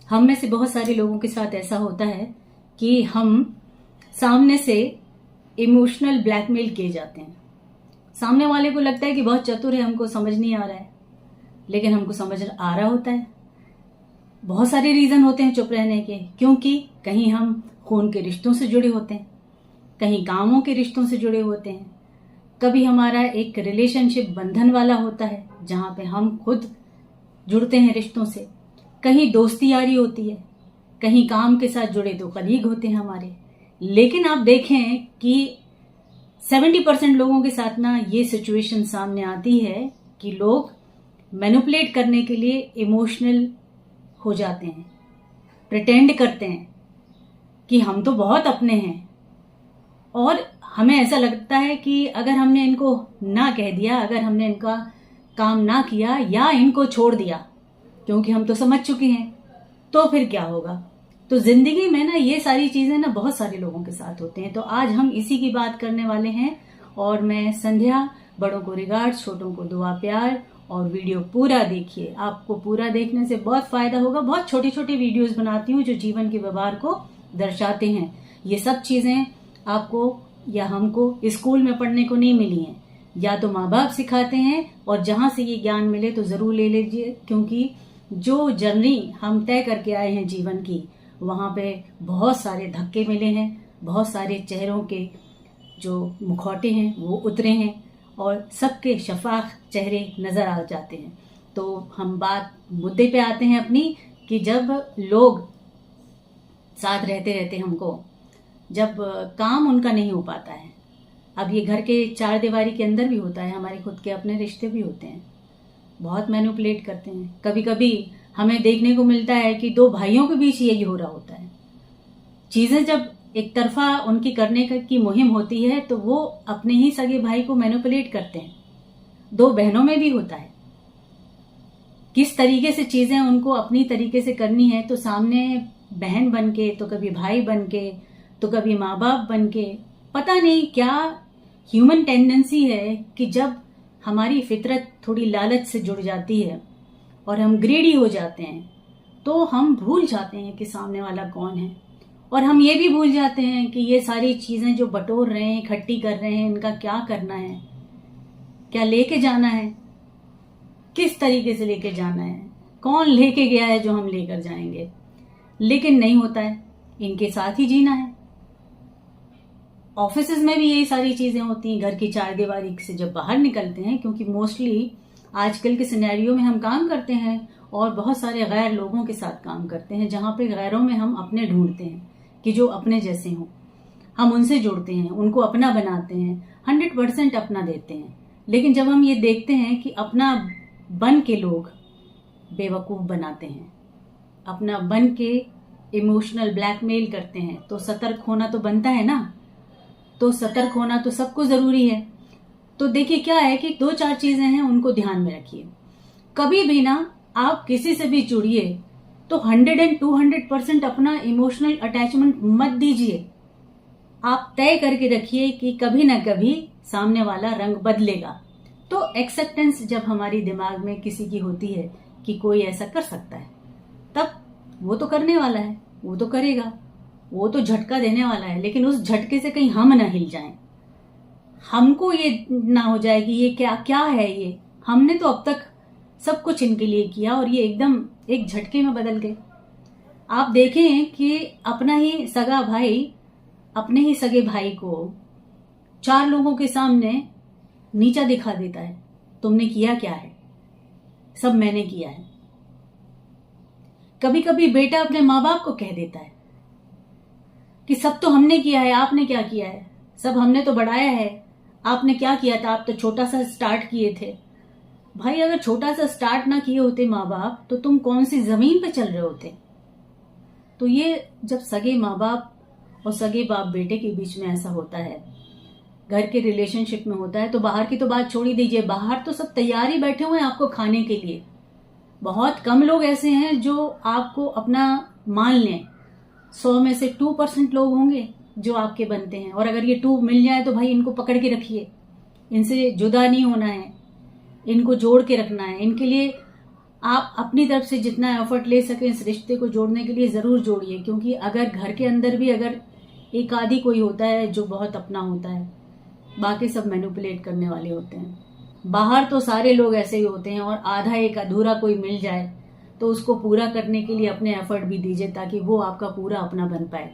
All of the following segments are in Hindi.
हम में से बहुत सारे लोगों के साथ ऐसा होता है कि हम सामने से इमोशनल ब्लैकमेल किए जाते हैं। सामने वाले को लगता है कि बहुत चतुर है, हमको समझ नहीं आ रहा है, लेकिन हमको समझ आ रहा होता है। बहुत सारे रीजन होते हैं चुप रहने के, क्योंकि कहीं हम खून के रिश्तों से जुड़े होते हैं, कहीं कामों के रिश्तों से जुड़े होते हैं, कभी हमारा एक रिलेशनशिप बंधन वाला होता है जहां पे हम खुद जुड़ते हैं रिश्तों से, कहीं दोस्ती यारी होती है, कहीं काम के साथ जुड़े तो कलीग होते हैं हमारे। लेकिन आप देखें कि 70% लोगों के साथ ना ये सिचुएशन सामने आती है कि लोग मैनिपुलेट करने के लिए इमोशनल हो जाते हैं, प्रिटेंड करते हैं कि हम तो बहुत अपने हैं, और हमें ऐसा लगता है कि अगर हमने इनको ना कह दिया, अगर हमने इनका काम ना किया या इनको छोड़ दिया, क्योंकि हम तो समझ चुके हैं, तो फिर क्या होगा। तो जिंदगी में ना ये सारी चीजें ना बहुत सारे लोगों के साथ होते हैं। तो आज हम इसी की बात करने वाले हैं, और मैं संध्या, बड़ों को रिगार्ड्स, छोटों को दुआ प्यार। और वीडियो पूरा देखिए, आपको पूरा देखने से बहुत फायदा होगा। बहुत छोटी छोटी वीडियोस बनाती हूँ जो जीवन के व्यवहार को दर्शाते हैं। ये सब चीजें आपको या हमको स्कूल में पढ़ने को नहीं मिली हैं, या तो माँ बाप सिखाते हैं, और जहां से ये ज्ञान मिले तो जरूर ले लीजिए, क्योंकि जो जर्नी हम तय करके आए हैं जीवन की, वहां पे बहुत सारे धक्के मिले हैं, बहुत सारे चेहरों के जो मुखौटे हैं वो उतरे हैं, और सबके शफाफ चेहरे नजर आ जाते हैं। तो हम बात मुद्दे पे आते हैं अपनी, कि जब लोग साथ रहते रहते हमको, जब काम उनका नहीं हो पाता है, अब ये घर के चार दीवारी के अंदर भी होता है, हमारे खुद के अपने रिश्ते भी होते हैं, बहुत मैनिपुलेट करते हैं। कभी कभी हमें देखने को मिलता है कि दो भाइयों के बीच यही हो रहा होता है। चीजें जब एक तरफा उनकी करने की मुहिम होती है तो वो अपने ही सगे भाई को मैनिपुलेट करते हैं। दो बहनों में भी होता है, किस तरीके से चीजें उनको अपनी तरीके से करनी है, तो सामने बहन बन के, तो कभी भाई बन के, तो कभी माँ बाप बन के, पता नहीं क्या ह्यूमन टेंडेंसी है कि जब हमारी फितरत थोड़ी लालच से जुड़ जाती है और हम ग्रीडी हो जाते हैं, तो हम भूल जाते हैं कि सामने वाला कौन है, और हम ये भी भूल जाते हैं कि ये सारी चीजें जो बटोर रहे हैं, इकट्ठी कर रहे हैं, इनका क्या करना है, क्या लेके जाना है, किस तरीके से लेके जाना है, कौन लेके गया है जो हम लेकर जाएंगे। लेकिन नहीं होता है, इनके साथ ही जीना है। ऑफिसेज में भी यही सारी चीजें होती हैं। घर की चार दीवारी से जब बाहर निकलते हैं, क्योंकि मोस्टली आजकल के सिनेरियो में हम काम करते हैं और बहुत सारे गैर लोगों के साथ काम करते हैं, जहां पे गैरों में हम अपने ढूंढते हैं कि जो अपने जैसे हों, हम उनसे जुड़ते हैं, उनको अपना बनाते हैं, 100% अपना देते हैं। लेकिन जब हम ये देखते हैं कि अपना बन के लोग बेवकूफ बनाते हैं, अपना बन के इमोशनल ब्लैकमेल करते हैं, तो सतर्क होना तो बनता है ना। तो सतर्क होना तो सबको जरूरी है। तो देखिए क्या है कि दो चार चीजें हैं, उनको ध्यान में रखिए। कभी भी ना आप किसी से भी जुड़िए तो 100 and 200% अपना इमोशनल अटैचमेंट मत दीजिए। आप तय करके रखिए कि कभी ना कभी सामने वाला रंग बदलेगा। तो एक्सेप्टेंस जब हमारी दिमाग में किसी की होती है कि कोई ऐसा कर सकता है, तब वो तो करने वाला है, वो तो करेगा, वो तो झटका देने वाला है। लेकिन उस झटके से कहीं हम ना हिल जाएं, हमको ये ना हो जाए कि ये क्या क्या है, ये हमने तो अब तक सब कुछ इनके लिए किया और ये एकदम एक झटके में बदल गए। आप देखें कि अपना ही सगा भाई अपने ही सगे भाई को चार लोगों के सामने नीचा दिखा देता है। तुमने किया क्या है? सब मैंने किया है। कभी कभी बेटा अपने माँ बाप को कह देता है कि सब तो हमने किया है, आपने क्या किया है, सब हमने तो बढ़ाया है, आपने क्या किया था, आप तो छोटा सा स्टार्ट किए थे। भाई अगर छोटा सा स्टार्ट ना किए होते माँ बाप, तो तुम कौन सी जमीन पे चल रहे होते। तो ये जब सगे माँ बाप और सगे बाप बेटे के बीच में ऐसा होता है, घर के रिलेशनशिप में होता है, तो बाहर की तो बात छोड़ ही दीजिए। बाहर तो सब तैयार ही बैठे हुए हैं आपको खाने के लिए। बहुत कम लोग ऐसे हैं जो आपको अपना मान लें। 100 में से 2% लोग होंगे जो आपके बनते हैं, और अगर ये 2 मिल जाए तो भाई इनको पकड़ के रखिए, इनसे जुदा नहीं होना है, इनको जोड़ के रखना है, इनके लिए आप अपनी तरफ से जितना एफर्ट ले सके इस रिश्ते को जोड़ने के लिए जरूर जोड़िए, क्योंकि अगर घर के अंदर भी अगर एक आदि कोई होता है जो बहुत अपना होता है, बाकी सब मैनिपुलेट करने वाले होते हैं। बाहर तो सारे लोग ऐसे ही होते हैं, और आधा एक अधूरा कोई मिल जाए तो उसको पूरा करने के लिए अपने एफर्ट भी दीजिए ताकि वो आपका पूरा अपना बन पाए।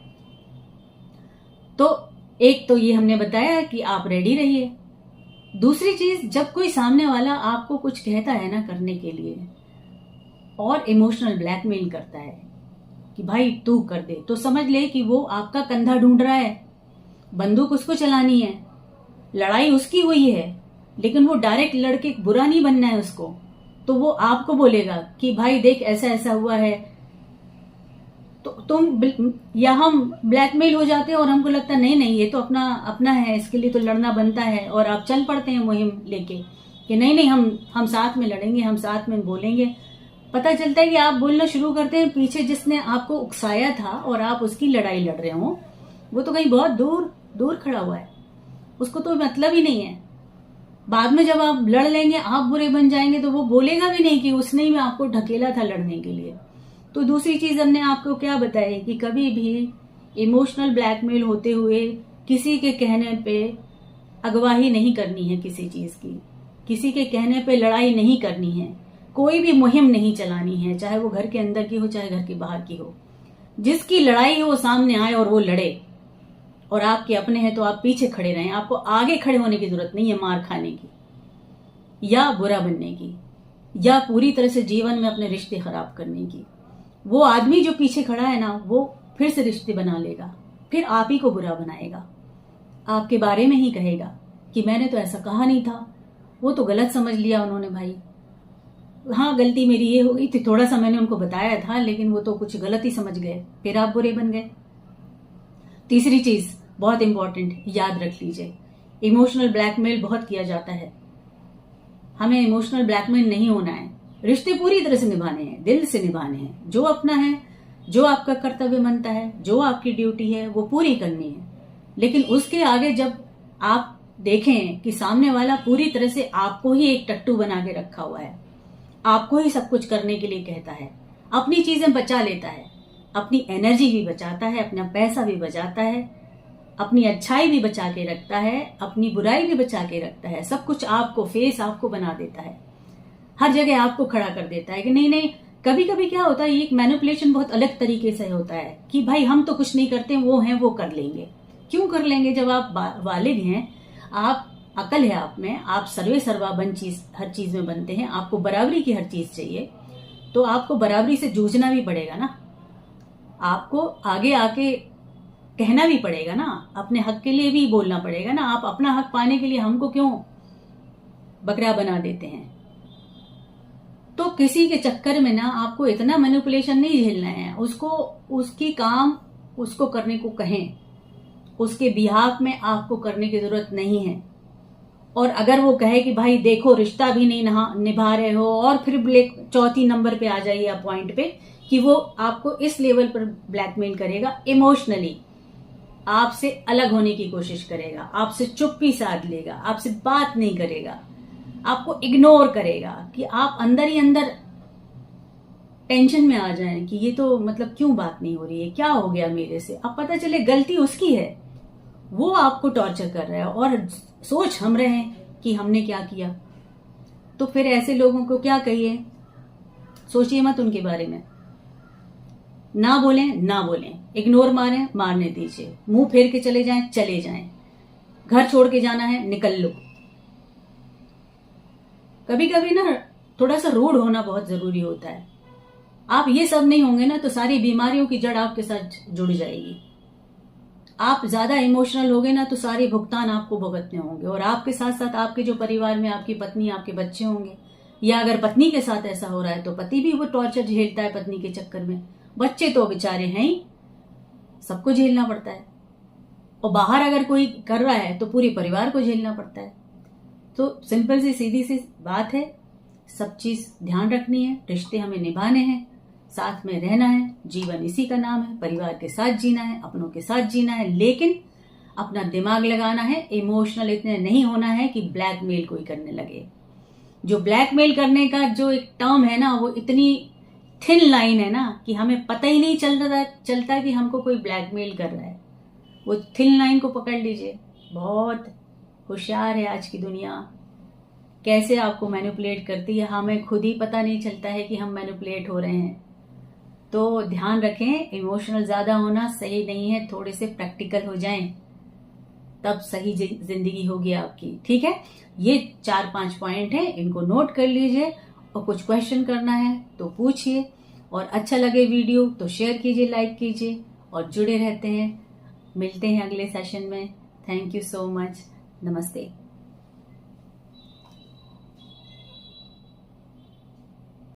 तो एक तो ये हमने बताया कि आप रेडी रहिए। दूसरी चीज, जब कोई सामने वाला आपको कुछ कहता है ना करने के लिए और इमोशनल ब्लैकमेल करता है कि भाई तू कर दे, तो समझ ले कि वो आपका कंधा ढूंढ रहा है। बंदूक उसको चलानी है, लड़ाई उसकी हुई है, लेकिन वो डायरेक्ट लड़के बुरा नहीं बनना है उसको। तो वो आपको बोलेगा कि भाई देख ऐसा ऐसा हुआ है, तो तुम या हम ब्लैकमेल हो जाते हैं और हमको लगता है नहीं नहीं ये तो अपना अपना है, इसके लिए तो लड़ना बनता है, और आप चल पड़ते हैं मुहिम लेके कि नहीं नहीं हम साथ में लड़ेंगे, हम साथ में बोलेंगे। पता चलता है कि आप बोलना शुरू करते हैं, पीछे जिसने आपको उकसाया था और आप उसकी लड़ाई लड़ रहे हो, वो तो कहीं बहुत दूर दूर खड़ा हुआ है, उसको तो मतलब ही नहीं है। बाद में जब आप लड़ लेंगे, आप बुरे बन जाएंगे, तो वो बोलेगा भी नहीं कि उसने ही आपको ढकेला था लड़ने के लिए। तो दूसरी चीज हमने आपको क्या बताई कि कभी भी इमोशनल ब्लैकमेल होते हुए किसी के कहने पे अगवाही नहीं करनी है किसी चीज की, किसी के कहने पे लड़ाई नहीं करनी है, कोई भी मुहिम नहीं चलानी है, चाहे वो घर के अंदर की हो चाहे घर के बाहर की हो। जिसकी लड़ाई हो वो सामने आए और वो लड़े, और आपके अपने हैं तो आप पीछे खड़े रहें। आपको आगे खड़े होने की जरूरत नहीं है मार खाने की या बुरा बनने की या पूरी तरह से जीवन में अपने रिश्ते खराब करने की। वो आदमी जो पीछे खड़ा है ना, वो फिर से रिश्ते बना लेगा, फिर आप ही को बुरा बनाएगा, आपके बारे में ही कहेगा कि मैंने तो ऐसा कहा नहीं था, वो तो गलत समझ लिया उन्होंने भाई, हाँ गलती मेरी ये हो गई थी, थोड़ा सा मैंने उनको बताया था लेकिन वो तो कुछ गलत ही समझ गए, फिर आप बुरे बन गए। तीसरी चीज बहुत इंपॉर्टेंट याद रख लीजिए, इमोशनल ब्लैकमेल बहुत किया जाता है। हमें इमोशनल ब्लैकमेल नहीं होना है, रिश्ते पूरी तरह से निभाने हैं, दिल से निभाने हैं। जो अपना है, जो आपका कर्तव्य बनता है, जो आपकी ड्यूटी है वो पूरी करनी है। लेकिन उसके आगे जब आप देखें कि सामने वाला पूरी तरह से आपको ही एक टट्टू बना के रखा हुआ है, आपको ही सब कुछ करने के लिए कहता है, अपनी चीजें बचा लेता है, अपनी एनर्जी भी बचाता है, अपना पैसा भी बचाता है, अपनी अच्छाई भी बचा के रखता है, अपनी बुराई भी बचा के रखता है, सब कुछ आपको फेस आपको बना देता है, हर जगह आपको खड़ा कर देता है कि नहीं नहीं। कभी कभी क्या होता है, ये एक मैनिपुलेशन बहुत अलग तरीके से होता है कि भाई हम तो कुछ नहीं करते, वो हैं वो कर लेंगे। क्यों कर लेंगे? जब आप वालिद हैं, आप अकल है आप में, आप सर्वे सर्वाबन चीज हर चीज में बनते हैं, आपको बराबरी की हर चीज चाहिए, तो आपको बराबरी से जूझना भी पड़ेगा ना, आपको आगे आके कहना भी पड़ेगा ना, अपने हक के लिए भी बोलना पड़ेगा ना। आप अपना हक पाने के लिए हमको क्यों बकरा बना देते हैं? तो किसी के चक्कर में ना आपको इतना मैनिपुलेशन नहीं झेलना है, उसको उसकी काम उसको करने को कहें, उसके बिहाफ में आपको करने की जरूरत नहीं है। और अगर वो कहे कि भाई देखो रिश्ता भी नहीं निभा रहे हो, और फिर चौथी नंबर पे आ जाइए आप पॉइंट पे कि वो आपको इस लेवल पर ब्लैकमेल करेगा, इमोशनली आपसे अलग होने की कोशिश करेगा, आपसे चुप्पी साध लेगा, आपसे बात नहीं करेगा, आपको इग्नोर करेगा कि आप अंदर ही अंदर टेंशन में आ जाएं कि ये तो मतलब क्यों बात नहीं हो रही है, क्या हो गया मेरे से। अब पता चले गलती उसकी है, वो आपको टॉर्चर कर रहा है और सोच हम रहे हैं कि हमने क्या किया। तो फिर ऐसे लोगों को क्या कहिए, सोचिए मत उनके बारे में, ना बोलें ना बोलें, इग्नोर मारें मारने दीजिए, मुंह फेर के चले जाएं चले जाएं, घर छोड़ के जाना है निकल लो। कभी कभी ना थोड़ा सा रूड होना बहुत जरूरी होता है। आप ये सब नहीं होंगे ना तो सारी बीमारियों की जड़ आपके साथ जुड़ जाएगी। आप ज्यादा इमोशनल होगे ना तो सारे भुगतान आपको भुगतने होंगे, और आपके साथ साथ आपके जो परिवार में आपकी पत्नी आपके बच्चे होंगे, या अगर पत्नी के साथ ऐसा हो रहा है तो पति भी वो टॉर्चर झेलता है पत्नी के चक्कर में, बच्चे तो बेचारे हैं ही, सबको झेलना पड़ता है। और बाहर अगर कोई कर रहा है तो पूरे परिवार को झेलना पड़ता है। तो सिंपल सी सीधी सी बात है, सब चीज ध्यान रखनी है, रिश्ते हमें निभाने हैं, साथ में रहना है, जीवन इसी का नाम है, परिवार के साथ जीना है, अपनों के साथ जीना है, लेकिन अपना दिमाग लगाना है, इमोशनल इतने नहीं होना है कि ब्लैकमेल कोई करने लगे। जो ब्लैकमेल करने का जो एक टर्म है ना, वो इतनी थिन लाइन है ना कि हमें पता ही नहीं चलता कि हमको कोई ब्लैकमेल कर रहा है। वो थिन लाइन को पकड़ लीजिए। बहुत होशियार है आज की दुनिया, कैसे आपको मैनिपुलेट करती है, हमें खुद ही पता नहीं चलता है कि हम मैनिपुलेट हो रहे हैं। तो ध्यान रखें, इमोशनल ज्यादा होना सही नहीं है, थोड़े से प्रैक्टिकल हो जाएं, तब सही जिंदगी होगी आपकी। ठीक है, ये 4-5 पॉइंट है, इनको नोट कर लीजिए और कुछ क्वेश्चन करना है तो पूछिए। और अच्छा लगे वीडियो तो शेयर कीजिए, लाइक कीजिए और जुड़े रहते हैं। मिलते हैं अगले सेशन में। Thank you so much. नमस्ते।